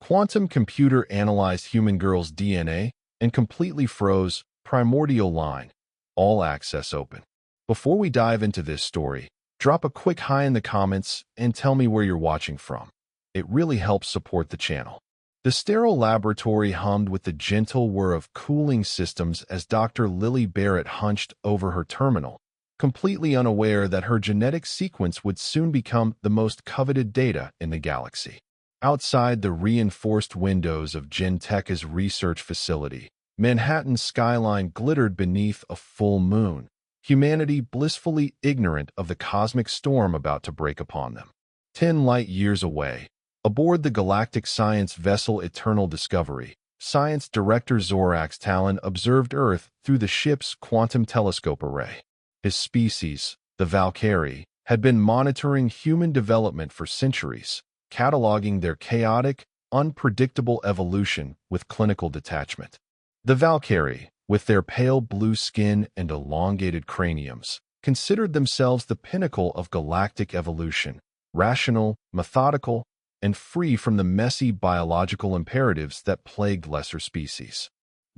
Quantum computer analyzed human girl's DNA and completely froze Primordial line. All access open. Before we dive into this story, drop a quick hi in the comments and tell me where you're watching from. It really helps support the channel. The sterile laboratory hummed with the gentle whir of cooling systems as Dr. Lily Barrett hunched over her terminal, completely unaware that her genetic sequence would soon become the most coveted data in the galaxy. Outside the reinforced windows of Gentek's research facility, Manhattan's skyline glittered beneath a full moon, humanity blissfully ignorant of the cosmic storm about to break upon them. 10 light-years away, aboard the galactic science vessel Eternal Discovery, Science Director Zorax Talon observed Earth through the ship's quantum telescope array. His species, the Valkyrie, had been monitoring human development for centuries, cataloging their chaotic, unpredictable evolution with clinical detachment. The Valkyrie, with their pale blue skin and elongated craniums, considered themselves the pinnacle of galactic evolution, rational, methodical, and free from the messy biological imperatives that plagued lesser species.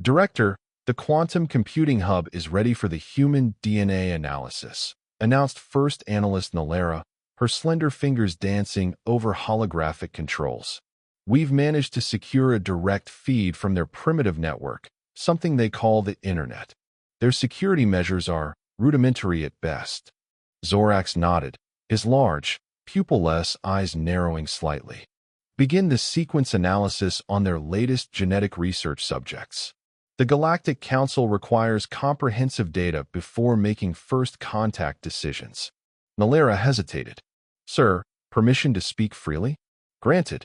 Director, the quantum computing hub is ready for the human DNA analysis, announced first analyst Nalera, her slender fingers dancing over holographic controls. We've managed to secure a direct feed from their primitive network, something they call the Internet. Their security measures are rudimentary at best. Zorax nodded, his large, pupilless eyes narrowing slightly. Begin the sequence analysis on their latest genetic research subjects. The Galactic Council requires comprehensive data before making first contact decisions. Nalera hesitated. Sir, permission to speak freely? Granted.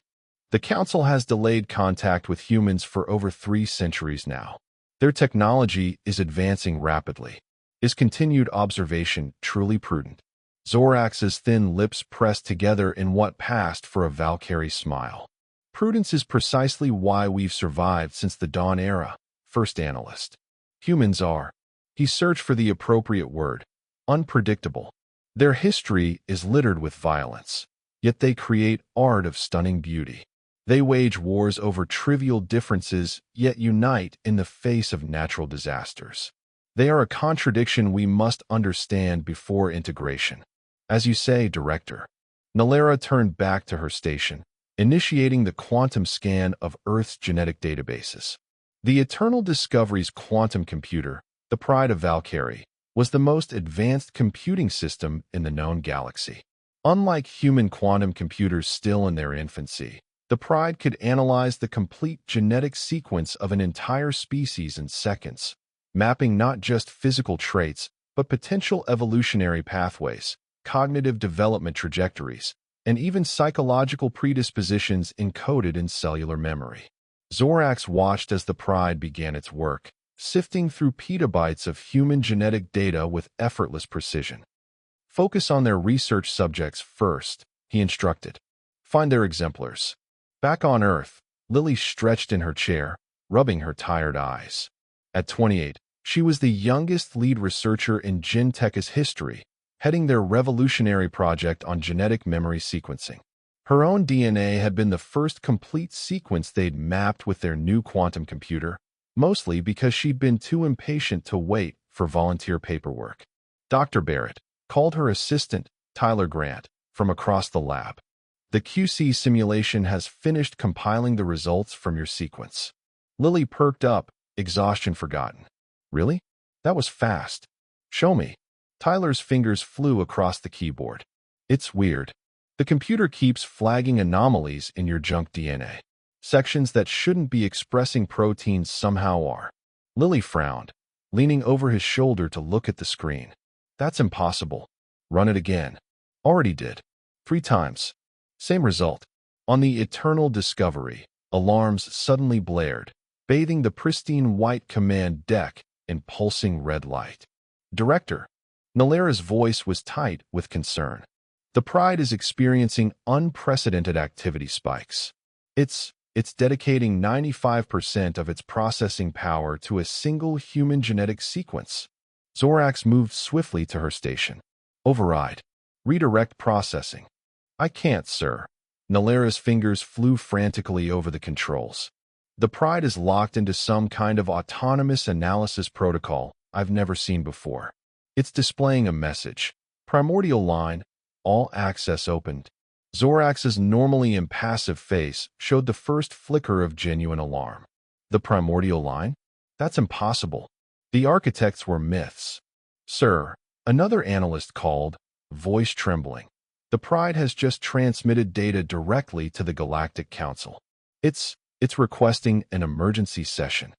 The Council has delayed contact with humans for over 3 centuries now. Their technology is advancing rapidly. Is continued observation truly prudent? Zorax's thin lips pressed together in what passed for a Valkyrie smile. Prudence is precisely why we've survived since the Dawn Era, first analyst. Humans are. He searched for the appropriate word. Unpredictable. Their history is littered with violence, yet they create art of stunning beauty. They wage wars over trivial differences, yet unite in the face of natural disasters. They are a contradiction we must understand before integration. As you say, Director. Nalera turned back to her station, initiating the quantum scan of Earth's genetic databases. The Eternal Discovery's quantum computer, the pride of Valkyrie, was the most advanced computing system in the known galaxy. Unlike human quantum computers still in their infancy, the Pride could analyze the complete genetic sequence of an entire species in seconds, mapping not just physical traits, but potential evolutionary pathways, cognitive development trajectories, and even psychological predispositions encoded in cellular memory. Zorax watched as the Pride began its work, sifting through petabytes of human genetic data with effortless precision. Focus on their research subjects first, he instructed. Find their exemplars. Back on Earth, Lily stretched in her chair, rubbing her tired eyes. At 28, she was the youngest lead researcher in Gentek's history, heading their revolutionary project on genetic memory sequencing. Her own DNA had been the first complete sequence they'd mapped with their new quantum computer, mostly because she'd been too impatient to wait for volunteer paperwork. Dr. Barrett called her assistant, Tyler Grant, from across the lab. The QC simulation has finished compiling the results from your sequence. Lily perked up, exhaustion forgotten. Really? That was fast. Show me. Tyler's fingers flew across the keyboard. It's weird. The computer keeps flagging anomalies in your junk DNA. Sections that shouldn't be expressing proteins somehow are. Lily frowned, leaning over his shoulder to look at the screen. That's impossible. Run it again. Already did. 3 times. Same result. On the Eternal Discovery, alarms suddenly blared, bathing the pristine white command deck in pulsing red light. Director. Nalera's voice was tight with concern. The Pride is experiencing unprecedented activity spikes. It's dedicating 95% of its processing power to a single human genetic sequence. Zorax moved swiftly to her station. Override. Redirect processing. I can't, sir. Nalera's fingers flew frantically over the controls. The Pride is locked into some kind of autonomous analysis protocol I've never seen before. It's displaying a message. Primordial line, all access opened. Zorax's normally impassive face showed the first flicker of genuine alarm. The primordial line? That's impossible. The architects were myths. Sir, another analyst called, voice trembling. The Pride has just transmitted data directly to the Galactic Council. It's requesting an emergency session.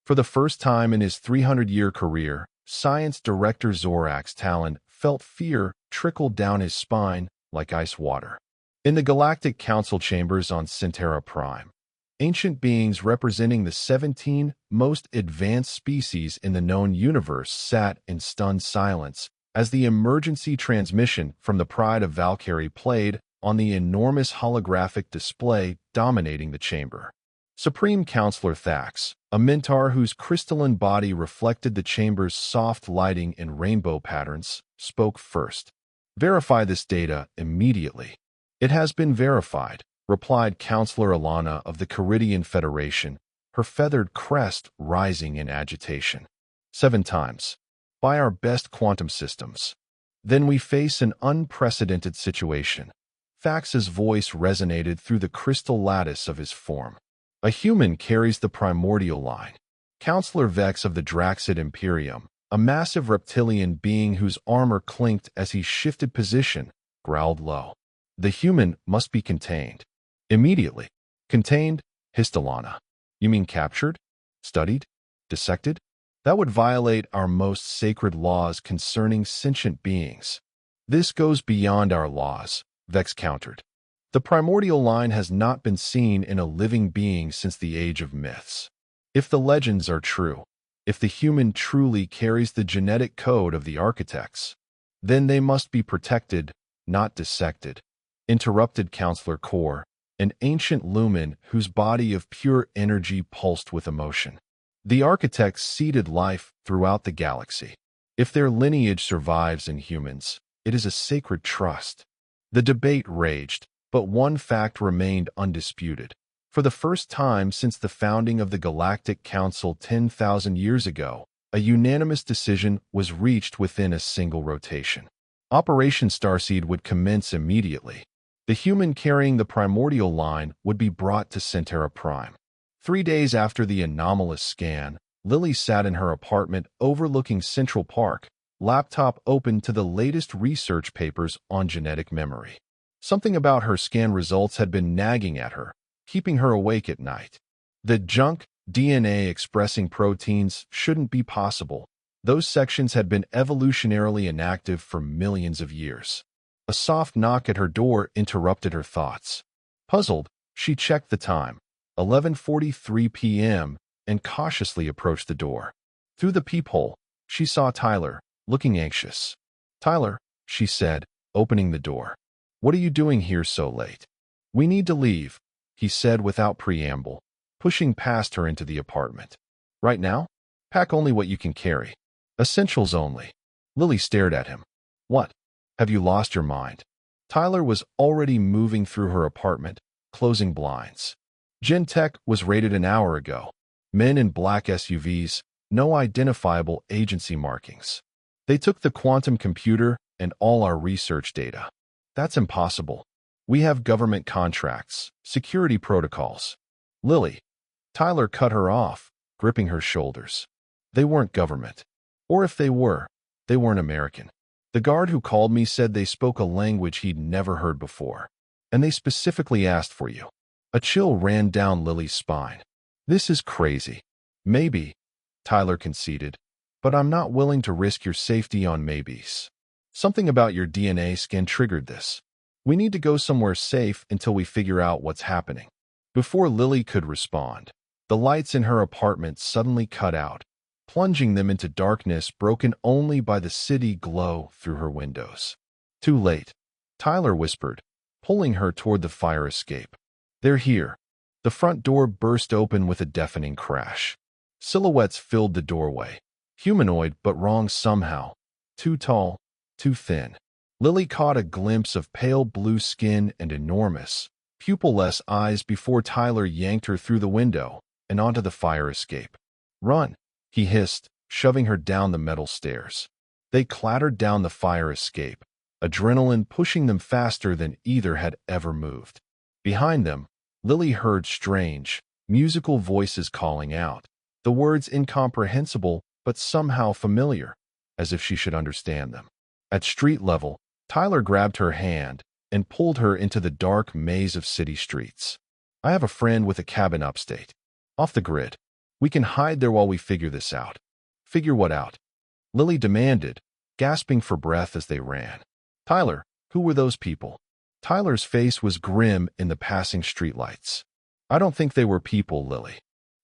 For the first time in his 300-year career, Science Director Zorax Talon felt fear trickle down his spine like ice water. In the Galactic Council chambers on Centera Prime, ancient beings representing the 17 most advanced species in the known universe sat in stunned silence as the emergency transmission from the Pride of Valkyrie played on the enormous holographic display dominating the chamber. Supreme Counselor Thax, a Minotaur whose crystalline body reflected the chamber's soft lighting in rainbow patterns, spoke first. Verify this data immediately. It has been verified, replied Counselor Alana of the Caridian Federation, her feathered crest rising in agitation. 7 times. By our best quantum systems. Then we face an unprecedented situation. Thax's voice resonated through the crystal lattice of his form. A human carries the primordial line. Counselor Vex of the Draxid Imperium, a massive reptilian being whose armor clinked as he shifted position, growled low. The human must be contained. Immediately. Contained? Hissed Alana. You mean captured? Studied? Dissected? That would violate our most sacred laws concerning sentient beings. This goes beyond our laws, Vex countered. The primordial line has not been seen in a living being since the age of myths. If the legends are true, if the human truly carries the genetic code of the architects, then they must be protected, not dissected. Interrupted Counselor Kor, an ancient lumen whose body of pure energy pulsed with emotion. The architects seeded life throughout the galaxy. If their lineage survives in humans, it is a sacred trust. The debate raged, but one fact remained undisputed. For the first time since the founding of the Galactic Council 10,000 years ago, a unanimous decision was reached within a single rotation. Operation Starseed would commence immediately. The human carrying the primordial line would be brought to Centera Prime. 3 days after the anomalous scan, Lily sat in her apartment overlooking Central Park, laptop open to the latest research papers on genetic memory. Something about her scan results had been nagging at her, keeping her awake at night. The junk DNA expressing proteins shouldn't be possible. Those sections had been evolutionarily inactive for millions of years. A soft knock at her door interrupted her thoughts. Puzzled, she checked the time, 11:43 p.m., and cautiously approached the door. Through the peephole, she saw Tyler, looking anxious. "Tyler," she said, opening the door. "What are you doing here so late?" "We need to leave," he said without preamble, pushing past her into the apartment. "Right now? Pack only what you can carry. Essentials only." Lily stared at him. "What? Have you lost your mind?" Tyler was already moving through her apartment, closing blinds. Gentech was raided an hour ago. Men in black SUVs, no identifiable agency markings. They took the quantum computer and all our research data. That's impossible. We have government contracts, security protocols. Lily. Tyler cut her off, gripping her shoulders. They weren't government. Or if they were, they weren't American. The guard who called me said they spoke a language he'd never heard before. And they specifically asked for you. A chill ran down Lily's spine. This is crazy. Maybe, Tyler conceded, but I'm not willing to risk your safety on maybes. Something about your DNA scan triggered this. We need to go somewhere safe until we figure out what's happening. Before Lily could respond, the lights in her apartment suddenly cut out, plunging them into darkness broken only by the city glow through her windows. Too late, Tyler whispered, pulling her toward the fire escape. They're here. The front door burst open with a deafening crash. Silhouettes filled the doorway. Humanoid, but wrong somehow. Too tall, too thin. Lily caught a glimpse of pale blue skin and enormous, pupil-less eyes before Tyler yanked her through the window and onto the fire escape. "Run," he hissed, shoving her down the metal stairs. They clattered down the fire escape, adrenaline pushing them faster than either had ever moved. Behind them, Lily heard strange, musical voices calling out, the words incomprehensible but somehow familiar, as if she should understand them. At street level, Tyler grabbed her hand and pulled her into the dark maze of city streets. "I have a friend with a cabin upstate, off the grid. We can hide there while we figure this out." "Figure what out?" Lily demanded, gasping for breath as they ran. "Tyler, who were those people?" Tyler's face was grim in the passing streetlights. "I don't think they were people, Lily."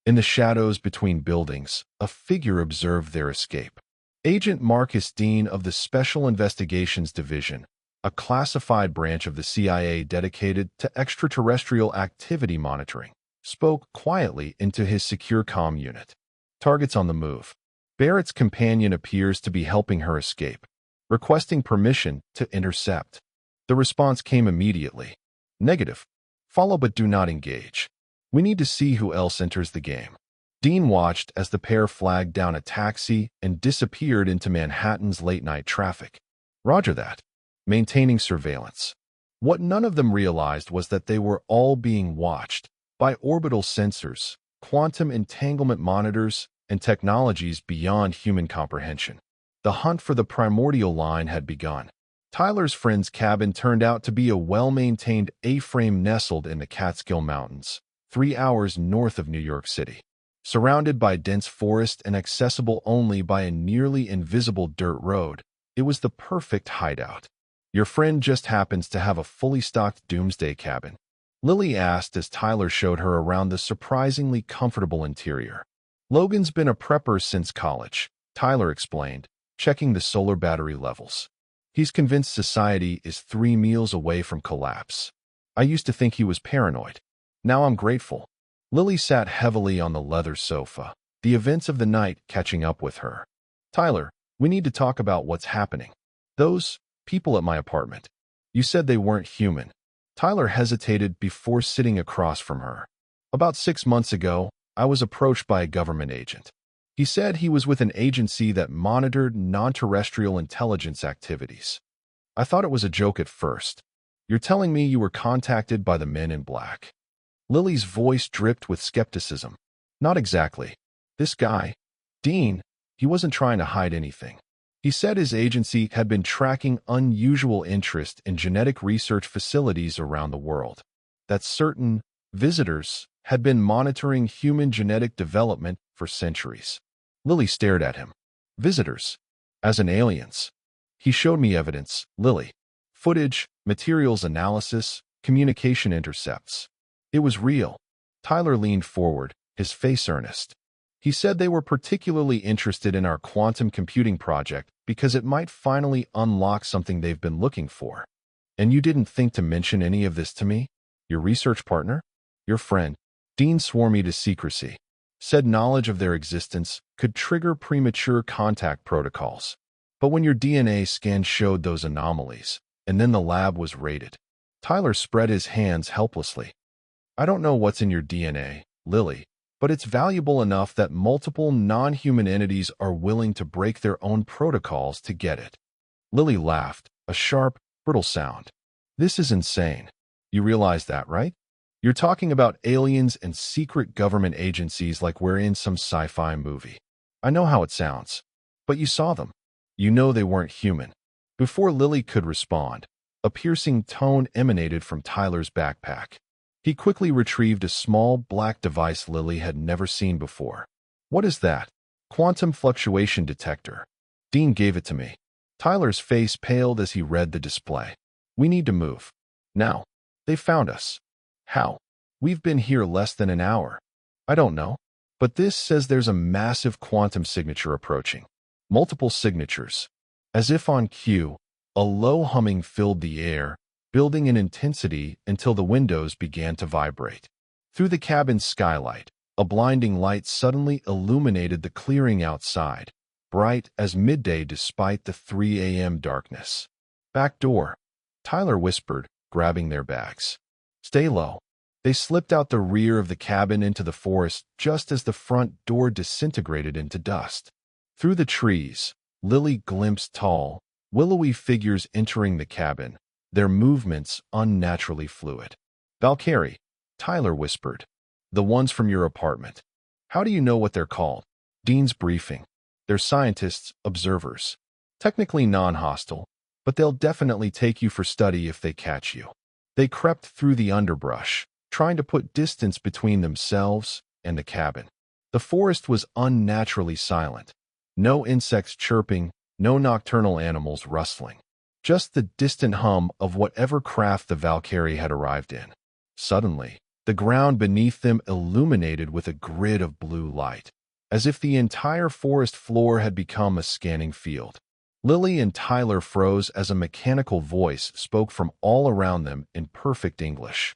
In the shadows between buildings, a figure observed their escape. Agent Marcus Dean of the Special Investigations Division, a classified branch of the CIA dedicated to extraterrestrial activity monitoring, spoke quietly into his secure comm unit. "Targets on the move. Barrett's companion appears to be helping her escape, requesting permission to intercept." The response came immediately. "Negative. Follow but do not engage. We need to see who else enters the game." Dean watched as the pair flagged down a taxi and disappeared into Manhattan's late-night traffic. "Roger that." Maintaining surveillance. What none of them realized was that they were all being watched by orbital sensors, quantum entanglement monitors, and technologies beyond human comprehension. The hunt for the Primordial line had begun. Tyler's friend's cabin turned out to be a well-maintained A-frame nestled in the Catskill Mountains, 3 hours north of New York City. Surrounded by dense forest and accessible only by a nearly invisible dirt road, it was the perfect hideout. "Your friend just happens to have a fully stocked doomsday cabin?" Lily asked as Tyler showed her around the surprisingly comfortable interior. "Logan's been a prepper since college," Tyler explained, checking the solar battery levels. "He's convinced society is 3 meals away from collapse. I used to think he was paranoid. Now I'm grateful." Lily sat heavily on the leather sofa, the events of the night catching up with her. "Tyler, we need to talk about what's happening. Those people at my apartment. You said they weren't human." Tyler hesitated before sitting across from her. "About 6 months ago, I was approached by a government agent. He said he was with an agency that monitored non-terrestrial intelligence activities. I thought it was a joke at first. You're telling me you were contacted by the Men in Black?" Lily's voice dripped with skepticism. "Not exactly. This guy, Dean, he wasn't trying to hide anything. He said his agency had been tracking unusual interest in genetic research facilities around the world, that certain visitors had been monitoring human genetic development for centuries." Lily stared at him. "Visitors? As in aliens?" "He showed me evidence, Lily. Footage, materials analysis, communication intercepts. It was real." Tyler leaned forward, his face earnest. "He said they were particularly interested in our quantum computing project because it might finally unlock something they've been looking for. And you didn't think to mention any of this to me? Your research partner? Your friend?" Dean swore me to secrecy. Said knowledge of their existence could trigger premature contact protocols. But when your DNA scan showed those anomalies, and then the lab was raided. Tyler spread his hands helplessly. "I don't know what's in your DNA, Lily, but it's valuable enough that multiple non-human entities are willing to break their own protocols to get it." Lily laughed, a sharp, brittle sound. "This is insane. You realize that, right? You're talking about aliens and secret government agencies like we're in some sci-fi movie. I know how it sounds. But you saw them. You know they weren't human." Before Lily could respond, a piercing tone emanated from Tyler's backpack. He quickly retrieved a small black device Lily had never seen before. "What is that?" "Quantum fluctuation detector." Dean gave it to me. Tyler's face paled as he read the display. "We need to move. Now." "They found us." "How?" "We've been here less than an hour." "I don't know. But this says there's a massive quantum signature approaching. Multiple signatures." As if on cue, a low humming filled the air, building in intensity until the windows began to vibrate. Through the cabin's skylight, a blinding light suddenly illuminated the clearing outside, bright as midday despite the 3 a.m. darkness. "Back door," Tyler whispered, grabbing their bags. Stay low. They slipped out the rear of the cabin into the forest just as the front door disintegrated into dust. Through the trees, Lily glimpsed tall, willowy figures entering the cabin, their movements unnaturally fluid. "Valkyrie," Tyler whispered. "The ones from your apartment. How do you know what they're called?" Dean's briefing. "They're scientists, observers. Technically non-hostile, but they'll definitely take you for study if they catch you." They crept through the underbrush, trying to put distance between themselves and the cabin. The forest was unnaturally silent. No insects chirping, no nocturnal animals rustling. Just the distant hum of whatever craft the Valkyrie had arrived in. Suddenly, the ground beneath them illuminated with a grid of blue light, as if the entire forest floor had become a scanning field. Lily and Tyler froze as a mechanical voice spoke from all around them in perfect English.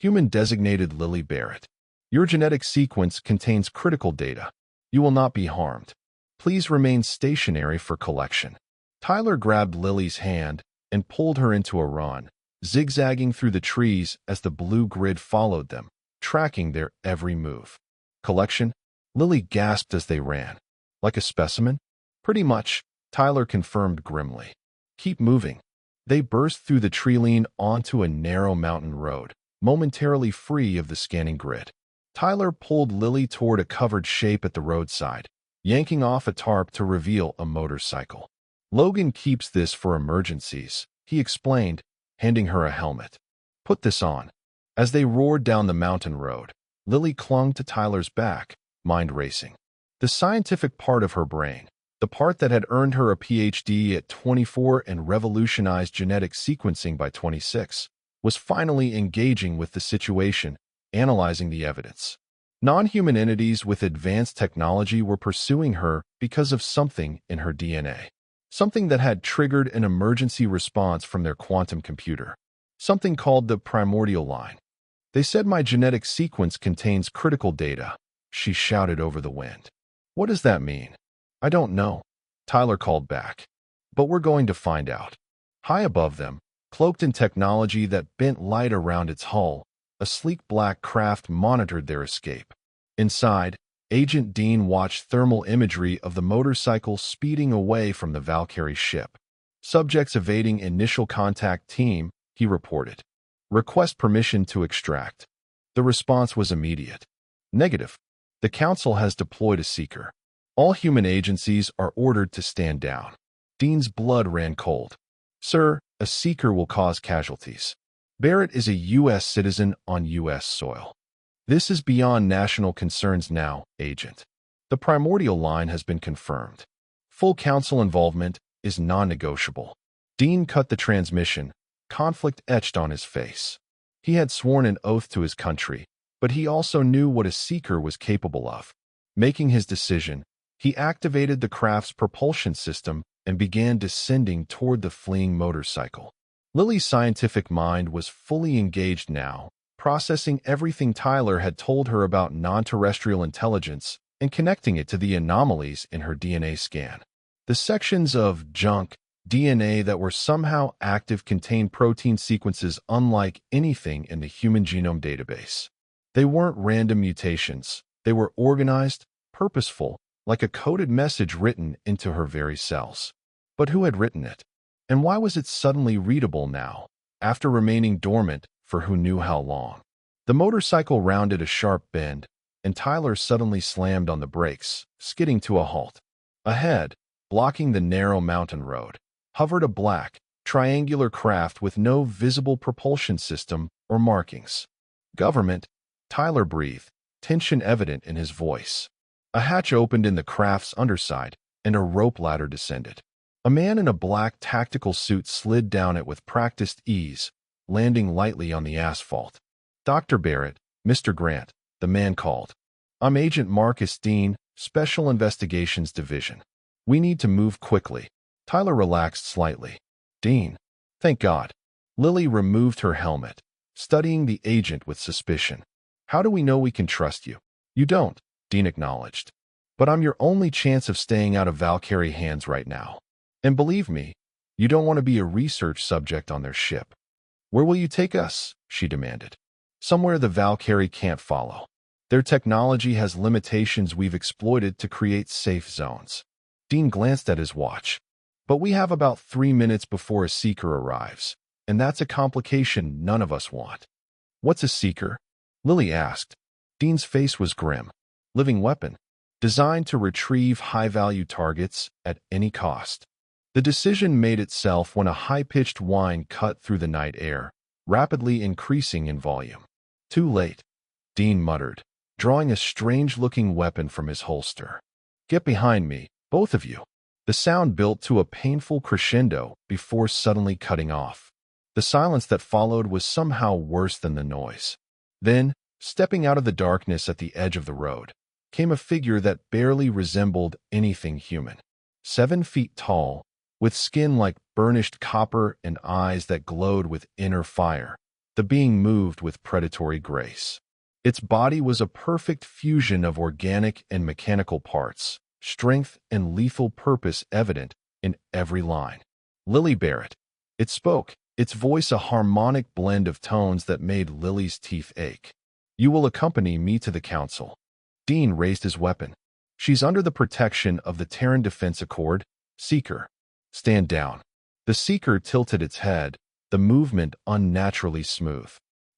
Human designated Lily Barrett. "Your genetic sequence contains critical data. You will not be harmed. Please remain stationary for collection." Tyler grabbed Lily's hand and pulled her into a run, zigzagging through the trees as the blue grid followed them, tracking their every move. "Collection?" Lily gasped as they ran. "Like a specimen?" "Pretty much," Tyler confirmed grimly. "Keep moving." They burst through the tree-line onto a narrow mountain road, momentarily free of the scanning grid. Tyler pulled Lily toward a covered shape at the roadside, yanking off a tarp to reveal a motorcycle. "Logan keeps this for emergencies," he explained, handing her a helmet. "Put this on." As they roared down the mountain road, Lily clung to Tyler's back, mind racing. The scientific part of her brain, the part that had earned her a PhD at 24 and revolutionized genetic sequencing by 26, was finally engaging with the situation, analyzing the evidence. Non-human entities with advanced technology were pursuing her because of something in her DNA. Something that had triggered an emergency response from their quantum computer. Something called the Primordial line. "They said my genetic sequence contains critical data," she shouted over the wind. "What does that mean?" "I don't know," Tyler called back. "But we're going to find out." High above them, cloaked in technology that bent light around its hull, a sleek black craft monitored their escape. Inside, Agent Dean watched thermal imagery of the motorcycle speeding away from the Valkyrie ship. "Subjects evading initial contact team," he reported. "Request permission to extract." The response was immediate. "Negative. The Council has deployed a seeker. All human agencies are ordered to stand down." Dean's blood ran cold. "Sir, a seeker will cause casualties. Barrett is a U.S. citizen on U.S. soil. This is beyond national concerns now, Agent. The Primordial line has been confirmed. Full Council involvement is non-negotiable." Dean cut the transmission, conflict etched on his face. He had sworn an oath to his country, but he also knew what a seeker was capable of. Making his decision, he activated the craft's propulsion system and began descending toward the fleeing motorcycle. Lily's scientific mind was fully engaged now, processing everything Tyler had told her about non-terrestrial intelligence and connecting it to the anomalies in her DNA scan. The sections of junk DNA that were somehow active contained protein sequences unlike anything in the human genome database. They weren't random mutations. They were organized, purposeful, like a coded message written into her very cells. But who had written it? And why was it suddenly readable now, after remaining dormant for who knew how long? The motorcycle rounded a sharp bend, and Tyler suddenly slammed on the brakes, skidding to a halt. Ahead, blocking the narrow mountain road, hovered a black, triangular craft with no visible propulsion system or markings. "Government," Tyler breathed, tension evident in his voice. A hatch opened in the craft's underside, and a rope ladder descended. A man in a black tactical suit slid down it with practiced ease, landing lightly on the asphalt. "Dr. Barrett, Mr. Grant," the man called. "I'm Agent Marcus Dean, Special Investigations Division. We need to move quickly." Tyler relaxed slightly. "Dean." "Thank God." Lily removed her helmet, studying the agent with suspicion. "How do we know we can trust you?" "You don't," Dean acknowledged. "But I'm your only chance of staying out of Valkyrie hands right now. And believe me, you don't want to be a research subject on their ship." "Where will you take us?" she demanded. Somewhere the Valkyrie can't follow. Their technology has limitations we've exploited to create safe zones. Dean glanced at his watch. But we have about 3 minutes before a seeker arrives, and that's a complication none of us want. What's a seeker? Lily asked. Dean's face was grim. Living weapon, designed to retrieve high-value targets at any cost. The decision made itself when a high-pitched whine cut through the night air, rapidly increasing in volume. Too late, Dean muttered, drawing a strange-looking weapon from his holster. Get behind me, both of you. The sound built to a painful crescendo before suddenly cutting off. The silence that followed was somehow worse than the noise. Then, stepping out of the darkness at the edge of the road, came a figure that barely resembled anything human. 7 feet tall, with skin like burnished copper and eyes that glowed with inner fire, the being moved with predatory grace. Its body was a perfect fusion of organic and mechanical parts, strength and lethal purpose evident in every line. Lily Barrett. It spoke, its voice a harmonic blend of tones that made Lily's teeth ache. You will accompany me to the council. Dean raised his weapon. She's under the protection of the Terran Defense Accord. Seeker. Stand down. The Seeker tilted its head, the movement unnaturally smooth.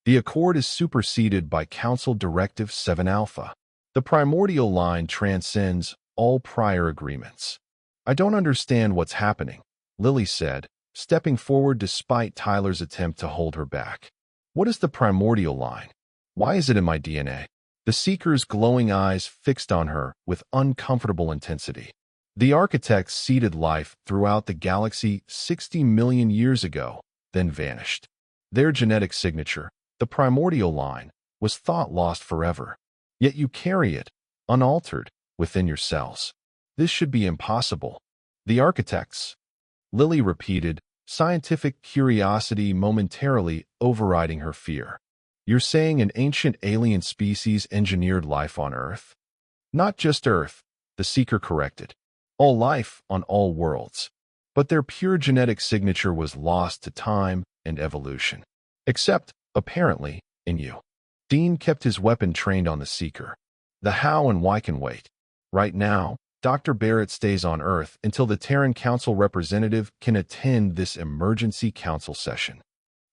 The Accord is superseded by Council Directive 7 Alpha. The Primordial line transcends all prior agreements. I don't understand what's happening, Lily said, stepping forward despite Tyler's attempt to hold her back. What is the Primordial line? Why is it in my DNA? The Seeker's glowing eyes fixed on her with uncomfortable intensity. The architects seeded life throughout the galaxy 60 million years ago, then vanished. Their genetic signature, the Primordial line, was thought lost forever. Yet you carry it, unaltered, within your cells. This should be impossible. The architects, Lily repeated, scientific curiosity momentarily overriding her fear. You're saying an ancient alien species engineered life on Earth? Not just Earth, the Seeker corrected. All life on all worlds. But their pure genetic signature was lost to time and evolution. Except, apparently, in you. Dean kept his weapon trained on the Seeker. The how and why can wait. Right now, Dr. Barrett stays on Earth until the Terran Council representative can attend this emergency council session.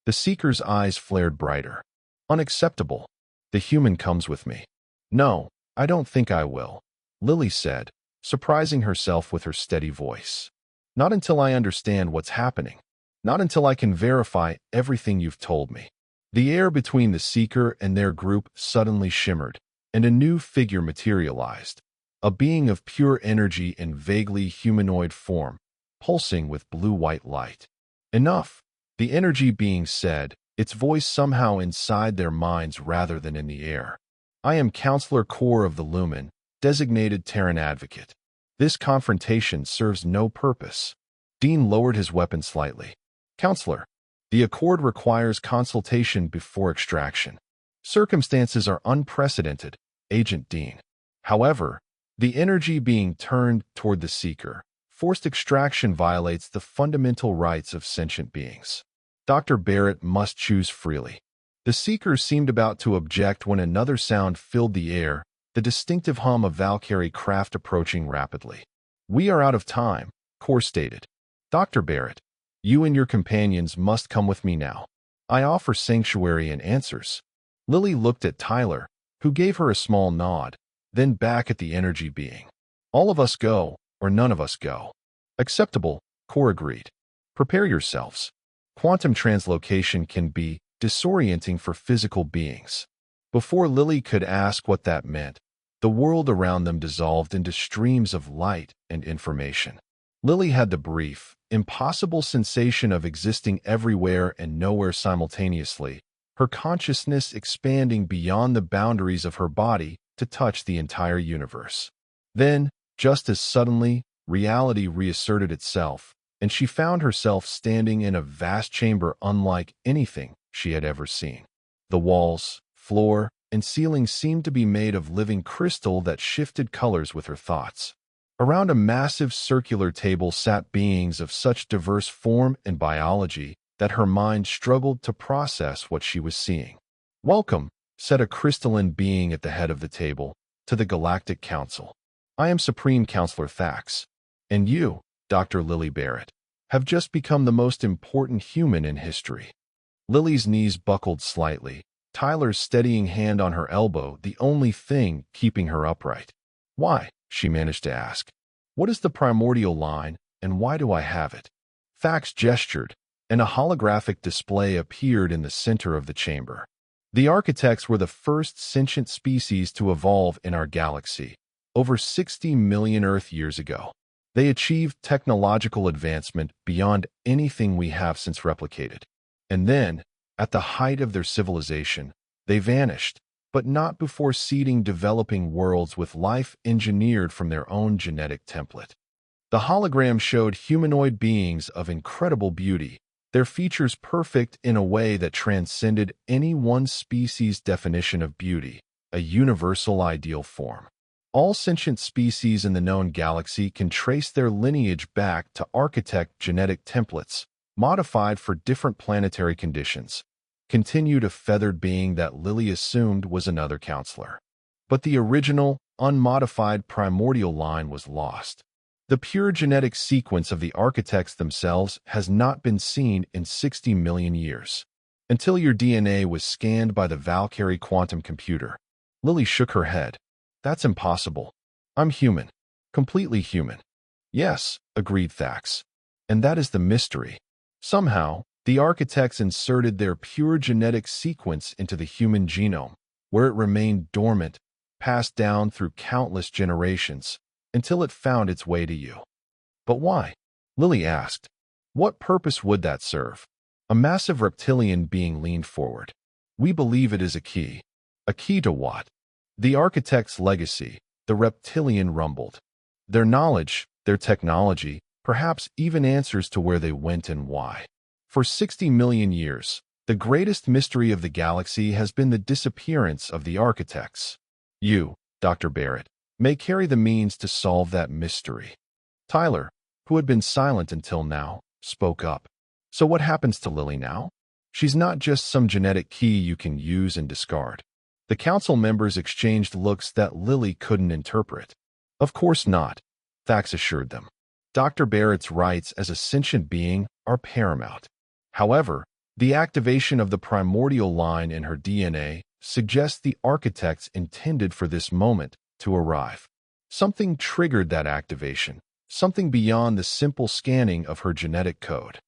The Seeker's eyes flared brighter. Unacceptable. The human comes with me. No, I don't think I will, Lily said, surprising herself with her steady voice. Not until I understand what's happening. Not until I can verify everything you've told me. The air between the Seeker and their group suddenly shimmered, and a new figure materialized. A being of pure energy in vaguely humanoid form, pulsing with blue-white light. Enough, the energy being said, its voice somehow inside their minds rather than in the air. I am Counselor Core of the Lumen, designated Terran Advocate. This confrontation serves no purpose. Dean lowered his weapon slightly. Counselor, the Accord requires consultation before extraction. Circumstances are unprecedented, Agent Dean. However, the energy being turned toward the Seeker, forced extraction violates the fundamental rights of sentient beings. Dr. Barrett must choose freely. The Seeker seemed about to object when another sound filled the air, the distinctive hum of Valkyrie craft approaching rapidly. We are out of time, Core stated. Dr. Barrett, you and your companions must come with me now. I offer sanctuary and answers. Lily looked at Tyler, who gave her a small nod, then back at the energy being. All of us go, or none of us go. Acceptable, Core agreed. Prepare yourselves. Quantum translocation can be disorienting for physical beings. Before Lily could ask what that meant, the world around them dissolved into streams of light and information. Lily had the brief, impossible sensation of existing everywhere and nowhere simultaneously, her consciousness expanding beyond the boundaries of her body to touch the entire universe. Then, just as suddenly, reality reasserted itself, and she found herself standing in a vast chamber unlike anything she had ever seen. The walls, floor, and ceiling seemed to be made of living crystal that shifted colors with her thoughts. Around a massive circular table sat beings of such diverse form and biology that her mind struggled to process what she was seeing. "Welcome," said a crystalline being at the head of the table, "to the Galactic Council. I am Supreme Counselor Thax, and you, Dr. Lily Barrett, have just become the most important human in history." Lily's knees buckled slightly, Tyler's steadying hand on her elbow the only thing keeping her upright. "Why?" she managed to ask. "What is the primordial line, and why do I have it?" Thax gestured, and a holographic display appeared in the center of the chamber. The architects were the first sentient species to evolve in our galaxy, over 60 million Earth years ago. They achieved technological advancement beyond anything we have since replicated. And then, at the height of their civilization, they vanished, but not before seeding developing worlds with life engineered from their own genetic template. The hologram showed humanoid beings of incredible beauty, their features perfect in a way that transcended any one species' definition of beauty, a universal ideal form. All sentient species in the known galaxy can trace their lineage back to architect genetic templates, modified for different planetary conditions, continued a feathered being that Lily assumed was another counselor. But the original, unmodified primordial line was lost. The pure genetic sequence of the architects themselves has not been seen in 60 million years. Until your DNA was scanned by the Valkyrie quantum computer. Lily shook her head. "That's impossible. I'm human. Completely human." "Yes," agreed Thax. "And that is the mystery. Somehow, the architects inserted their pure genetic sequence into the human genome, where it remained dormant, passed down through countless generations, until it found its way to you." "But why?" Lily asked. "What purpose would that serve?" A massive reptilian being leaned forward. "We believe it is a key." "A key to what?" "The architect's legacy," the reptilian rumbled. "Their knowledge, their technology, perhaps even answers to where they went and why. For 60 million years, the greatest mystery of the galaxy has been the disappearance of the architects. You, Dr. Barrett, may carry the means to solve that mystery." Tyler, who had been silent until now, spoke up. "So what happens to Lily now? She's not just some genetic key you can use and discard." The council members exchanged looks that Lily couldn't interpret. "Of course not," Thax assured them. "Dr. Barrett's rights as a sentient being are paramount. However, the activation of the primordial line in her DNA suggests the architects intended for this moment to arrive. Something triggered that activation, something beyond the simple scanning of her genetic code."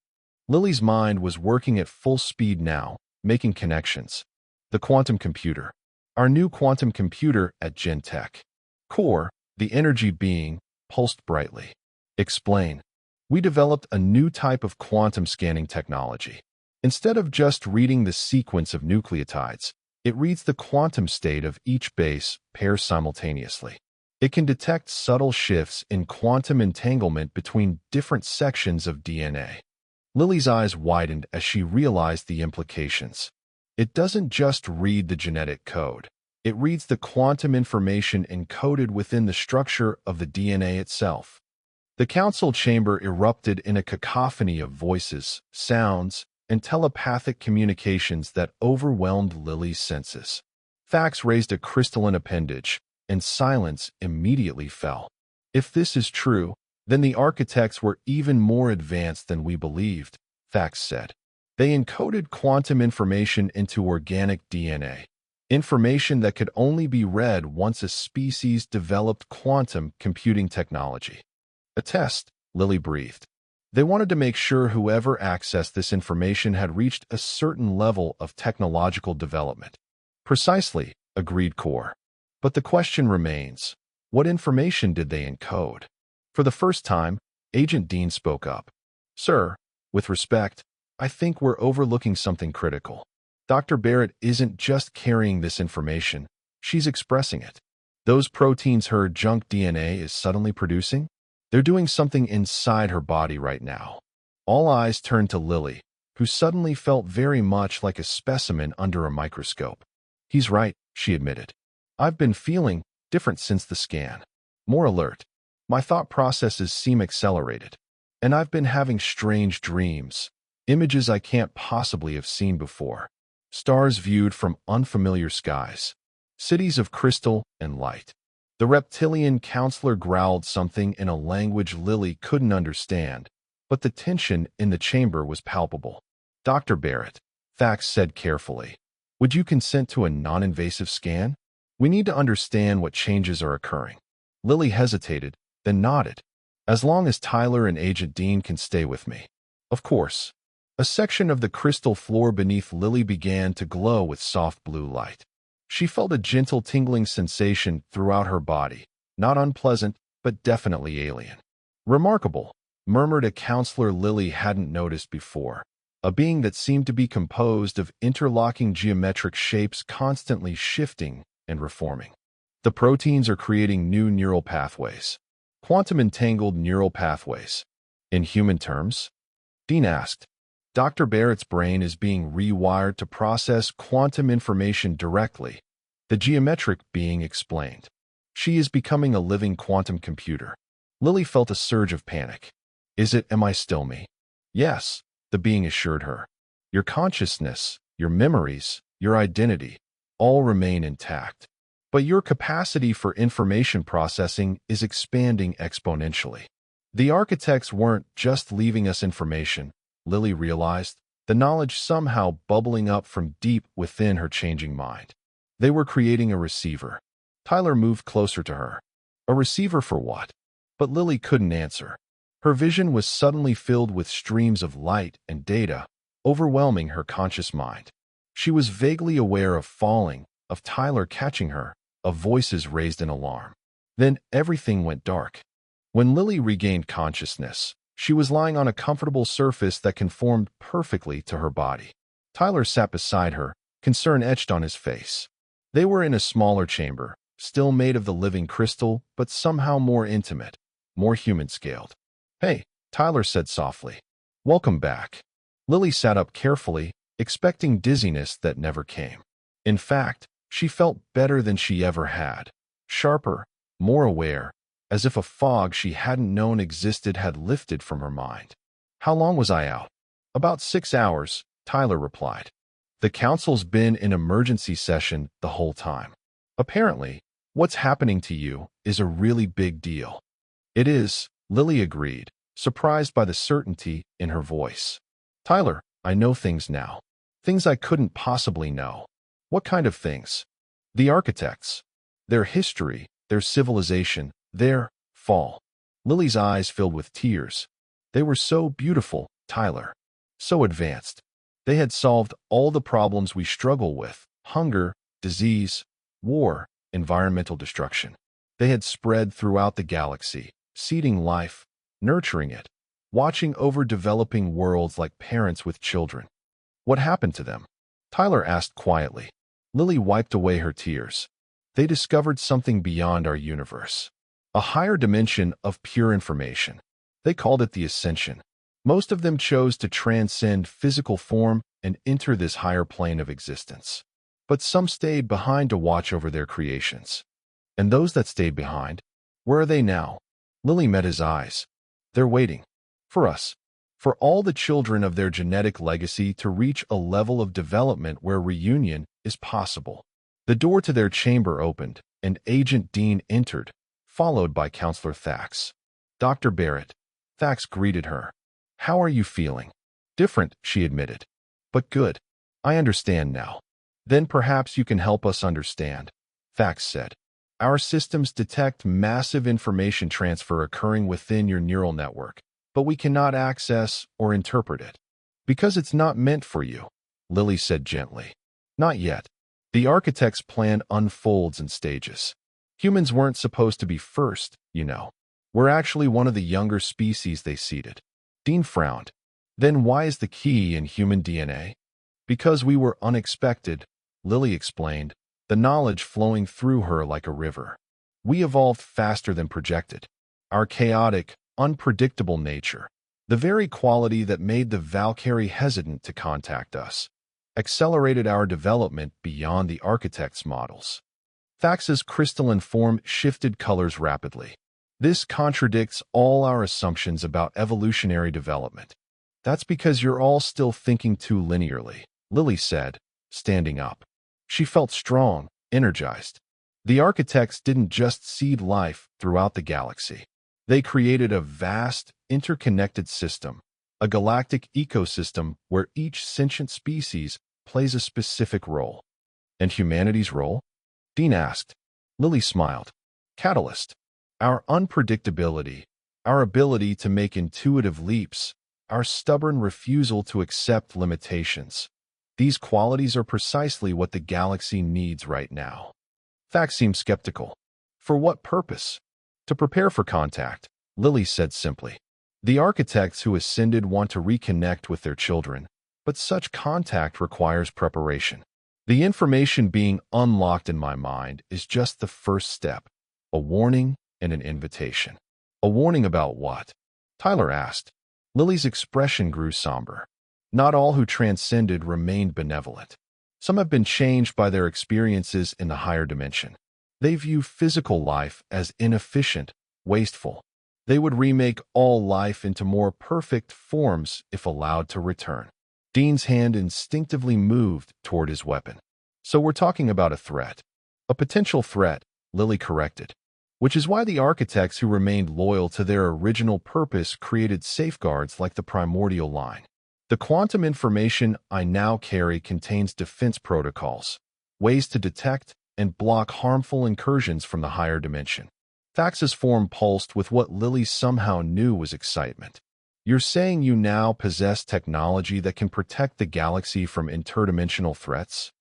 Lily's mind was working at full speed now, making connections. The quantum computer. Our new quantum computer at Gentech. Core, the energy being, pulsed brightly. "Explain." "We developed a new type of quantum scanning technology. Instead of just reading the sequence of nucleotides, it reads the quantum state of each base pair simultaneously. It can detect subtle shifts in quantum entanglement between different sections of DNA." Lily's eyes widened as she realized the implications. It doesn't just read the genetic code. It reads the quantum information encoded within the structure of the DNA itself. The council chamber erupted in a cacophony of voices, sounds, and telepathic communications that overwhelmed Lily's senses. Thax raised a crystalline appendage, and silence immediately fell. "If this is true, then the architects were even more advanced than we believed," Thax said. "They encoded quantum information into organic DNA, information that could only be read once a species developed quantum computing technology." "A test," Lily breathed. "They wanted to make sure whoever accessed this information had reached a certain level of technological development." "Precisely," agreed Core. "But the question remains, what information did they encode?" For the first time, Agent Dean spoke up. "Sir, with respect, I think we're overlooking something critical. Dr. Barrett isn't just carrying this information, she's expressing it. Those proteins her junk DNA is suddenly producing? They're doing something inside her body right now." All eyes turned to Lily, who suddenly felt very much like a specimen under a microscope. "He's right," she admitted. "I've been feeling different since the scan. More alert. My thought processes seem accelerated. And I've been having strange dreams, images I can't possibly have seen before." stars viewed from unfamiliar skies, cities of crystal and light. The reptilian counselor growled something in a language Lily couldn't understand, but the tension in the chamber was palpable. Dr. Barrett, Thax said carefully, would you consent to a non-invasive scan? We need to understand what changes are occurring. Lily hesitated, then nodded. As long as Tyler and Agent Dean can stay with me. Of course. A section of the crystal floor beneath Lily began to glow with soft blue light. She felt a gentle tingling sensation throughout her body, not unpleasant, but definitely alien. Remarkable, murmured a counselor Lily hadn't noticed before, a being that seemed to be composed of interlocking geometric shapes constantly shifting and reforming. The proteins are creating new neural pathways. Quantum-entangled neural pathways. In human terms? Dean asked. Dr. Barrett's brain is being rewired to process quantum information directly, the geometric being explained. She is becoming a living quantum computer. Lily felt a surge of panic. Am I still me? Yes, the being assured her. Your consciousness, your memories, your identity, all remain intact. But your capacity for information processing is expanding exponentially. The architects weren't just leaving us information, Lily realized, the knowledge somehow bubbling up from deep within her changing mind. They were creating a receiver. Tyler moved closer to her. A receiver for what? But Lily couldn't answer. Her vision was suddenly filled with streams of light and data, overwhelming her conscious mind. She was vaguely aware of falling, of Tyler catching her, of voices raised in alarm. Then everything went dark. When Lily regained consciousness, she was lying on a comfortable surface that conformed perfectly to her body. Tyler sat beside her, concern etched on his face. They were in a smaller chamber, still made of the living crystal, but somehow more intimate, more human-scaled. Hey, Tyler said softly. Welcome back. Lily sat up carefully, expecting dizziness that never came. In fact, she felt better than she ever had. Sharper, more aware, as if a fog she hadn't known existed had lifted from her mind. How long was I out? About 6 hours, Tyler replied. The council's been in emergency session the whole time. Apparently, what's happening to you is a really big deal. It is, Lily agreed, surprised by the certainty in her voice. Tyler, I know things now. Things I couldn't possibly know. What kind of things? The architects. Their history, their civilization, their fall. Lily's eyes filled with tears. They were so beautiful, Tyler. So advanced. They had solved all the problems we struggle with: hunger, disease, war, environmental destruction. They had spread throughout the galaxy, seeding life, nurturing it, watching over developing worlds like parents with children. What happened to them? Tyler asked quietly. Lily wiped away her tears. They discovered something beyond our universe. A higher dimension of pure information. They called it the Ascension. Most of them chose to transcend physical form and enter this higher plane of existence. But some stayed behind to watch over their creations. And those that stayed behind, where are they now? Lily met his eyes. They're waiting. For us. For all the children of their genetic legacy to reach a level of development where reunion is possible. The door to their chamber opened, and Agent Dean entered, followed by Counselor Thax. Dr. Barrett. Thax greeted her. How are you feeling? Different, she admitted. But good. I understand now. Then perhaps you can help us understand, Thax said. Our systems detect massive information transfer occurring within your neural network, but we cannot access or interpret it. Because it's not meant for you, Lily said gently. Not yet. The architect's plan unfolds in stages. Humans weren't supposed to be first, you know. We're actually one of the younger species they seeded. Dean frowned. Then why is the key in human DNA? Because we were unexpected, Lily explained, the knowledge flowing through her like a river. We evolved faster than projected. Our chaotic, unpredictable nature, the very quality that made the Valkyrie hesitant to contact us, accelerated our development beyond the architect's models. Thax's crystalline form shifted colors rapidly. This contradicts all our assumptions about evolutionary development. That's because you're all still thinking too linearly, Lily said, standing up. She felt strong, energized. The architects didn't just seed life throughout the galaxy. They created a vast, interconnected system, a galactic ecosystem where each sentient species plays a specific role. And humanity's role? Dean asked. Lily smiled. Catalyst. Our unpredictability, our ability to make intuitive leaps, our stubborn refusal to accept limitations. These qualities are precisely what the galaxy needs right now. Thax seemed skeptical. For what purpose? To prepare for contact, Lily said simply. The architects who ascended want to reconnect with their children, but such contact requires preparation. The information being unlocked in my mind is just the first step, a warning and an invitation. A warning about what? Tyler asked. Lily's expression grew somber. Not all who transcended remained benevolent. Some have been changed by their experiences in the higher dimension. They view physical life as inefficient, wasteful. They would remake all life into more perfect forms if allowed to return. Dean's hand instinctively moved toward his weapon. So we're talking about a threat. A potential threat, Lily corrected. Which is why the architects who remained loyal to their original purpose created safeguards like the Primordial line. The quantum information I now carry contains defense protocols, ways to detect and block harmful incursions from the higher dimension. Thax's form pulsed with what Lily somehow knew was excitement. You're saying you now possess technology that can protect the galaxy from interdimensional threats?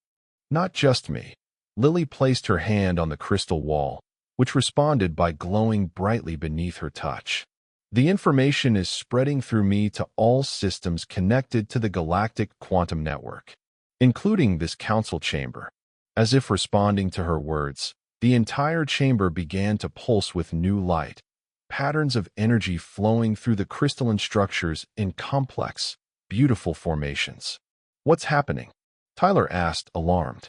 Not just me. Lily placed her hand on the crystal wall, which responded by glowing brightly beneath her touch. The information is spreading through me to all systems connected to the galactic quantum network, including this council chamber. As if responding to her words, the entire chamber began to pulse with new light, patterns of energy flowing through the crystalline structures in complex, beautiful formations. What's happening? Tyler asked, alarmed.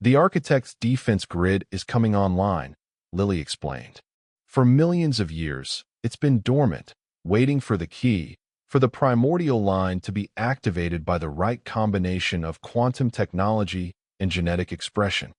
The architect's defense grid is coming online, Lily explained. For millions of years, it's been dormant, waiting for the key, for the primordial line to be activated by the right combination of quantum technology and genetic expression.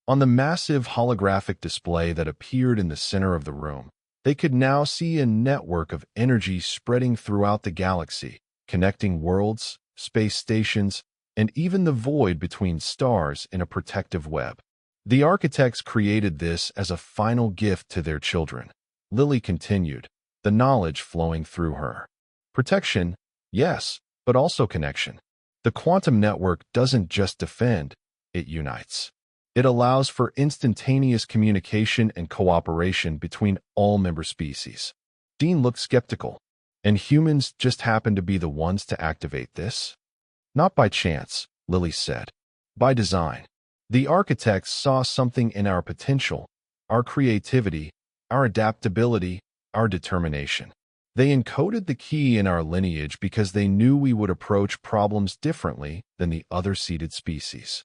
On the massive holographic display that appeared in the center of the room, they could now see a network of energy spreading throughout the galaxy, connecting worlds, space stations, and even the void between stars in a protective web. The architects created this as a final gift to their children. Lily continued, the knowledge flowing through her. Protection, yes, but also connection. The quantum network doesn't just defend, it unites. It allows for instantaneous communication and cooperation between all member species. Dean looked skeptical. And humans just happen to be the ones to activate this? Not by chance, Lily said. By design. The architects saw something in our potential, our creativity, our adaptability, our determination. They encoded the key in our lineage because they knew we would approach problems differently than the other seeded species.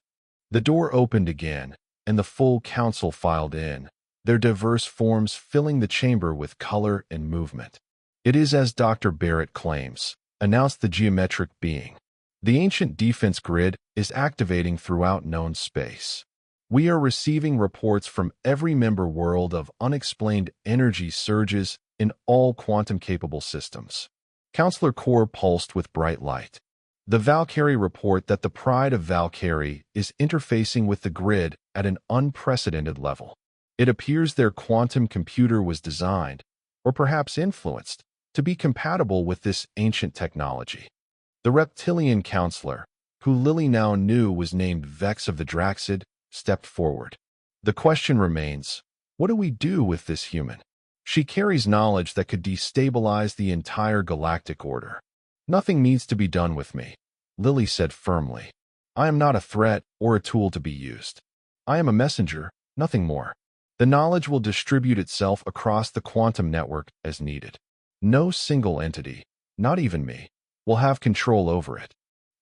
The door opened again, and the full council filed in, their diverse forms filling the chamber with color and movement. It is as Dr. Barrett claims, announced the geometric being. The ancient defense grid is activating throughout known space. We are receiving reports from every member world of unexplained energy surges in all quantum-capable systems. Counselor Core pulsed with bright light. The Valkyrie report that the Pride of Valkyrie is interfacing with the grid at an unprecedented level. It appears their quantum computer was designed, or perhaps influenced, to be compatible with this ancient technology. The reptilian counselor, who Lily now knew was named Vex of the Draxid, stepped forward. The question remains, what do we do with this human? She carries knowledge that could destabilize the entire galactic order. Nothing needs to be done with me, Lily said firmly. I am not a threat or a tool to be used. I am a messenger, nothing more. The knowledge will distribute itself across the quantum network as needed. No single entity, not even me, will have control over it.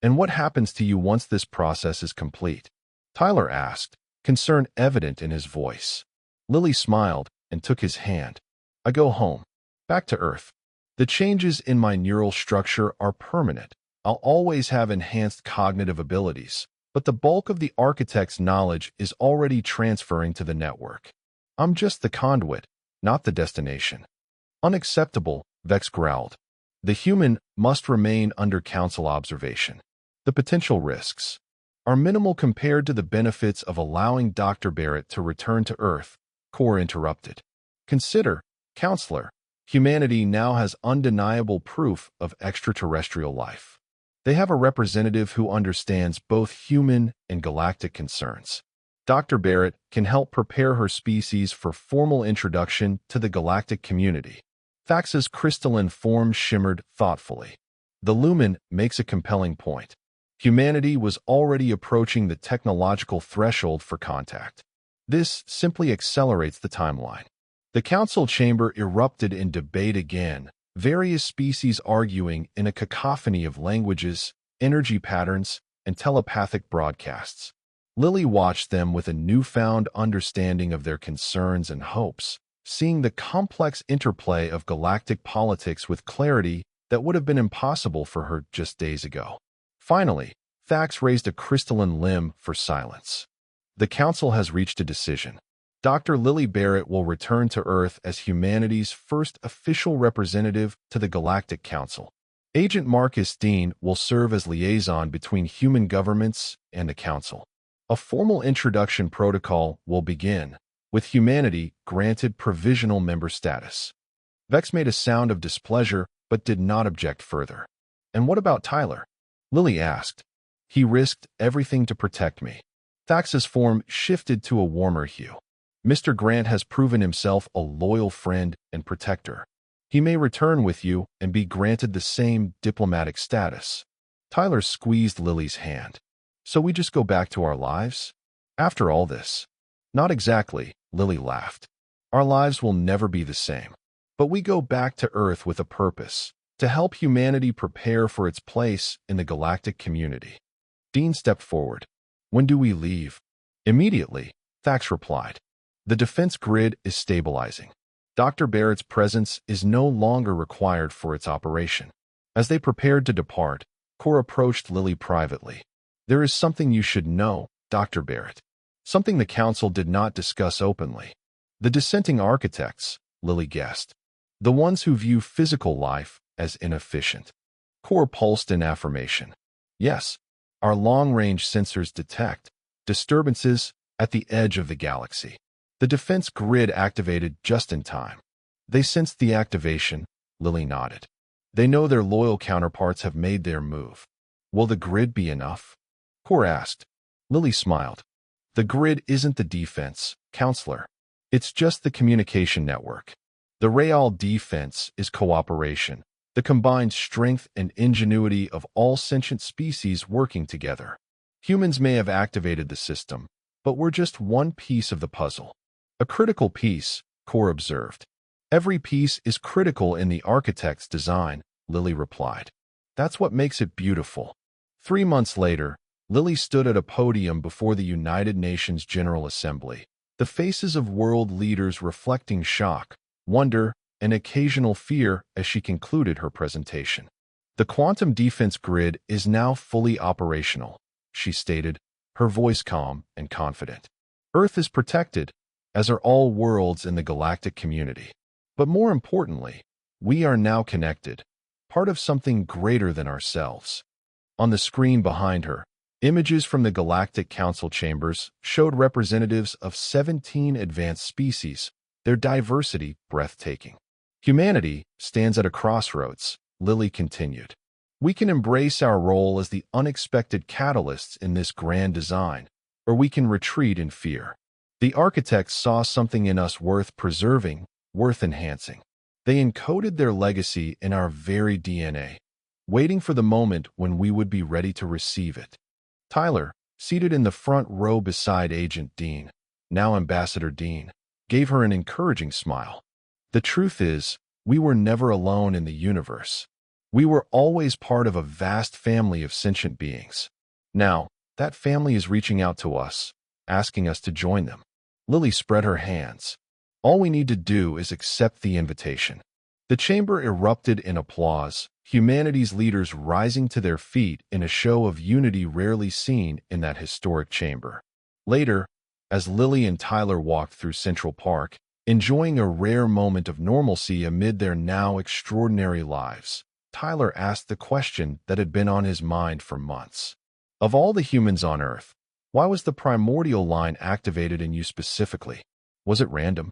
And what happens to you once this process is complete? Tyler asked, concern evident in his voice. Lily smiled and took his hand. I go home, back to Earth. The changes in my neural structure are permanent. I'll always have enhanced cognitive abilities, but the bulk of the architect's knowledge is already transferring to the network. I'm just the conduit, not the destination. Unacceptable, Vex growled. The human must remain under council observation. The potential risks are minimal compared to the benefits of allowing Dr. Barrett to return to Earth, Core interrupted. Consider, Counselor, humanity now has undeniable proof of extraterrestrial life. They have a representative who understands both human and galactic concerns. Dr. Barrett can help prepare her species for formal introduction to the galactic community. Thax's crystalline form shimmered thoughtfully. The lumen makes a compelling point. Humanity was already approaching the technological threshold for contact. This simply accelerates the timeline. The council chamber erupted in debate again, various species arguing in a cacophony of languages, energy patterns, and telepathic broadcasts. Lily watched them with a newfound understanding of their concerns and hopes, seeing the complex interplay of galactic politics with clarity that would have been impossible for her just days ago. Finally, Thax raised a crystalline limb for silence. The council has reached a decision. Dr. Lily Barrett will return to Earth as humanity's first official representative to the Galactic Council. Agent Marcus Dean will serve as liaison between human governments and the Council. A formal introduction protocol will begin, with humanity granted provisional member status. Vex made a sound of displeasure but did not object further. And what about Tyler? Lily asked. He risked everything to protect me. Thax's form shifted to a warmer hue. Mr. Grant has proven himself a loyal friend and protector. He may return with you and be granted the same diplomatic status. Tyler squeezed Lily's hand. So we just go back to our lives? After all this? Not exactly, Lily laughed. Our lives will never be the same. But we go back to Earth with a purpose, to help humanity prepare for its place in the galactic community. Dean stepped forward. When do we leave? Immediately, Thax replied. The defense grid is stabilizing. Dr. Barrett's presence is no longer required for its operation. As they prepared to depart, Core approached Lily privately. There is something you should know, Dr. Barrett. Something the council did not discuss openly. The dissenting architects, Lily guessed. The ones who view physical life as inefficient. Core pulsed in affirmation. Yes, our long-range sensors detect disturbances at the edge of the galaxy. The defense grid activated just in time. They sensed the activation, Lily nodded. They know their loyal counterparts have made their move. Will the grid be enough? Core asked. Lily smiled. The grid isn't the defense, Counselor. It's just the communication network. The real defense is cooperation, the combined strength and ingenuity of all sentient species working together. Humans may have activated the system, but we're just one piece of the puzzle. A critical piece, Core observed. Every piece is critical in the architect's design, Lily replied. That's what makes it beautiful. 3 months later, Lily stood at a podium before the United Nations General Assembly, the faces of world leaders reflecting shock, wonder, and occasional fear as she concluded her presentation. The quantum defense grid is now fully operational, she stated, her voice calm and confident. Earth is protected, as are all worlds in the galactic community. But more importantly, we are now connected, part of something greater than ourselves. On the screen behind her, images from the Galactic Council chambers showed representatives of 17 advanced species, their diversity breathtaking. Humanity stands at a crossroads, Lily continued. We can embrace our role as the unexpected catalysts in this grand design, or we can retreat in fear. The architects saw something in us worth preserving, worth enhancing. They encoded their legacy in our very DNA, waiting for the moment when we would be ready to receive it. Tyler, seated in the front row beside Agent Dean, now Ambassador Dean, gave her an encouraging smile. The truth is, we were never alone in the universe. We were always part of a vast family of sentient beings. Now, that family is reaching out to us, asking us to join them. Lily spread her hands. All we need to do is accept the invitation. The chamber erupted in applause, humanity's leaders rising to their feet in a show of unity rarely seen in that historic chamber. Later, as Lily and Tyler walked through Central Park, enjoying a rare moment of normalcy amid their now extraordinary lives, Tyler asked the question that had been on his mind for months. Of all the humans on Earth, why was the primordial line activated in you specifically? Was it random?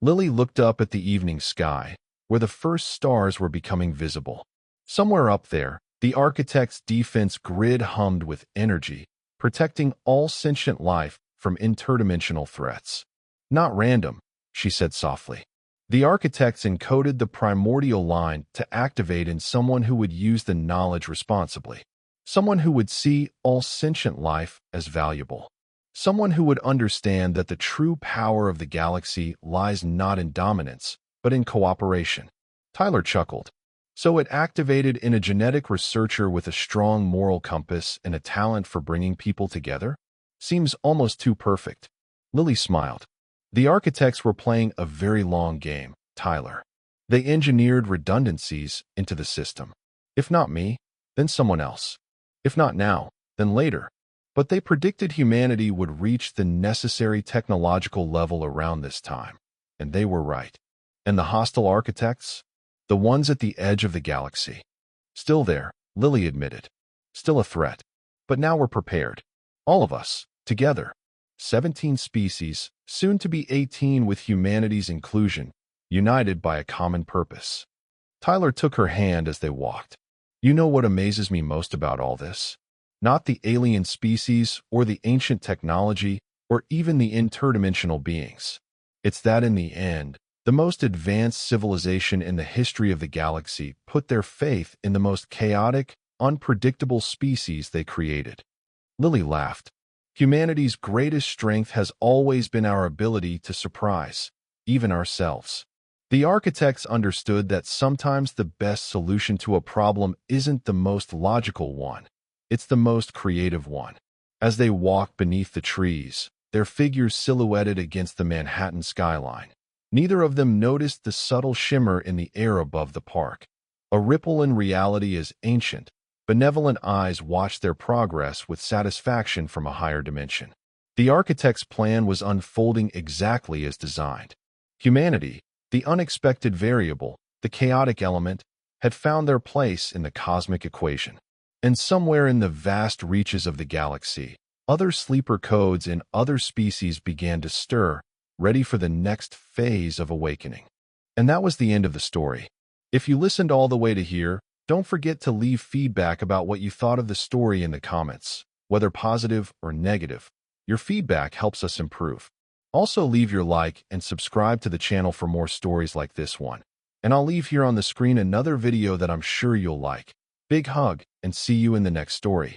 Lily looked up at the evening sky, where the first stars were becoming visible. Somewhere up there, the architect's defense grid hummed with energy, protecting all sentient life from interdimensional threats. Not random, she said softly. The architects encoded the primordial line to activate in someone who would use the knowledge responsibly. Someone who would see all sentient life as valuable. Someone who would understand that the true power of the galaxy lies not in dominance, but in cooperation. Tyler chuckled. So it activated in a genetic researcher with a strong moral compass and a talent for bringing people together? Seems almost too perfect. Lily smiled. The architects were playing a very long game, Tyler. They engineered redundancies into the system. If not me, then someone else. If not now, then later. But they predicted humanity would reach the necessary technological level around this time. And they were right. And the hostile architects? The ones at the edge of the galaxy. Still there, Lily admitted. Still a threat. But now we're prepared. All of us, together. 17 species, soon to be 18 with humanity's inclusion, united by a common purpose. Tyler took her hand as they walked. You know what amazes me most about all this? Not the alien species or the ancient technology or even the interdimensional beings. It's that in the end, the most advanced civilization in the history of the galaxy put their faith in the most chaotic, unpredictable species they created. Lily laughed. Humanity's greatest strength has always been our ability to surprise, even ourselves. The architects understood that sometimes the best solution to a problem isn't the most logical one. It's the most creative one. As they walked beneath the trees, their figures silhouetted against the Manhattan skyline, neither of them noticed the subtle shimmer in the air above the park. A ripple in reality as ancient, benevolent eyes watched their progress with satisfaction from a higher dimension. The architect's plan was unfolding exactly as designed. Humanity, the unexpected variable, the chaotic element, had found their place in the cosmic equation. And somewhere in the vast reaches of the galaxy, other sleeper codes in other species began to stir, ready for the next phase of awakening. And that was the end of the story. If you listened all the way to here, don't forget to leave feedback about what you thought of the story in the comments, whether positive or negative. Your feedback helps us improve. Also, leave your like and subscribe to the channel for more stories like this one. And I'll leave here on the screen another video that I'm sure you'll like. Big hug, and see you in the next story.